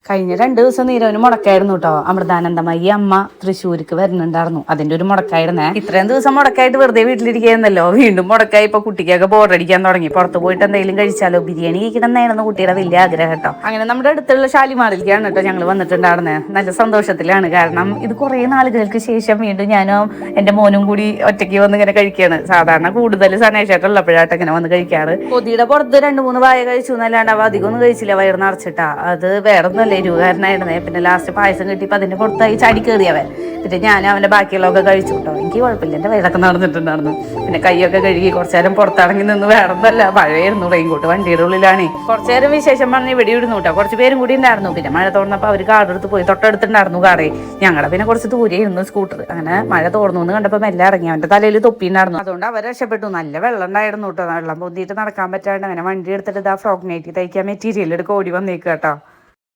കഴിഞ്ഞ 2 ദിവസം നീരവന് മുടക്കായിരുന്നു കേട്ടോ. അമൃതാനന്ദമയി അമ്മ തൃശ്ശൂർക്ക് വരുന്നുണ്ടായിരുന്നു, അതിന്റെ ഒരു മുടക്കായിരുന്നേ. ഇത്രയും ദിവസം മുടക്കായിട്ട് വെറുതെ വീട്ടിലിരിക്കുന്നല്ലോ, വീണ്ടും മുടക്കായി. ഇപ്പൊ കുട്ടിക്കൊക്കെ ബോറടിക്കാൻ തുടങ്ങി. പുറത്ത് പോയിട്ട് എന്തെങ്കിലും കഴിച്ചാലോ, ബിരിയാണി കഴിക്കണമെന്നായിരുന്നു കുട്ടിയുടെ വലിയ ആഗ്രഹം കേട്ടോ. അങ്ങനെ നമ്മുടെ അടുത്തുള്ള ഷാലിമാറിലേക്കാണ് കേട്ടോ ഞങ്ങൾ വന്നിട്ടുണ്ടായിരുന്നത്. നല്ല സന്തോഷത്തിലാണ്, കാരണം ഇത് കുറെ നാളുകൾക്ക് ശേഷം വീണ്ടും ഞാനും എന്റെ മോനും കൂടി ഒറ്റയ്ക്ക് വന്ന് ഇങ്ങനെ കഴിക്കുകയാണ്. സാധാരണ കൂടുതൽ സനേഷായിട്ടുള്ളപ്പോഴായിട്ട് ഇങ്ങനെ വന്ന് കഴിക്കാറ്. കൊതിയുടെ പുറത്ത് 2-3 വായ കഴിച്ചു എന്നല്ലാണ്ട് അവ അധികം ഒന്നും കഴിച്ചില്ല, വയറ് നിറച്ചിട്ടാ. അത് വേറെ ഒന്നുമല്ല, എരിവുകാരനായിരുന്നേ. പിന്നെ ലാസ്റ്റ് പായസം കിട്ടിയപ്പോൾ അതിന്റെ പുറത്തായി ചാടി കയറിയവൻ. പിന്നെ ഞാൻ അവന്റെ ബാക്കിയുള്ളതൊക്കെ കഴിച്ചു കേട്ടോ. എനിക്ക് കുഴപ്പമില്ല, എന്റെ വയറൊക്കെ നടന്നിട്ടുണ്ടായിരുന്നു. പിന്നെ കൈയൊക്കെ കഴുകി കുറച്ചു നേരം പുറത്താണെങ്കിൽ നിന്ന്. വേറെ ഒന്നല്ല, മഴയായിരുന്നു, റെയിൻകോട്ട് വണ്ടിയുടെ ഉള്ളിലാണ്. കുറച്ചു നേരം വിശേഷം പറഞ്ഞ് ഇവിടെ ഇടുന്നു കേട്ടോ. കുറച്ച് പേരും കൂടി ഉണ്ടായിരുന്നു. പിന്നെ മഴ തോർന്നപ്പോൾ അവർ കാടെടുത്ത് പോയി. തൊട്ടടുത്തുണ്ടായിരുന്നു കാറേ. ഞങ്ങളുടെ പിന്നെ കുറച്ച് ദൂരെ ഇരുന്നു സ്കൂട്ടർ. അങ്ങനെ മഴ തോർന്നു എന്ന് കണ്ടപ്പോൾ മെല്ലെ ഇറങ്ങി. അവന്റെ തലയിൽ തൊപ്പി ഉണ്ടായിരുന്നു, അതുകൊണ്ട് അവർ രക്ഷപ്പെട്ടു. നല്ല വെള്ളം ഉണ്ടായിരുന്നു കേട്ടോ. വെള്ളം പൊന്തിയിട്ട് നടക്കാൻ പറ്റാണ്ട് അങ്ങനെ വണ്ടി എടുത്തിട്ട് ഇതാ ഫ്രോക്ക് നൈറ്റി തയ്ക്കാൻ മെറ്റീരിയൽ എടുക്കുക ഓടി വന്നേക്ക് കേട്ടോ.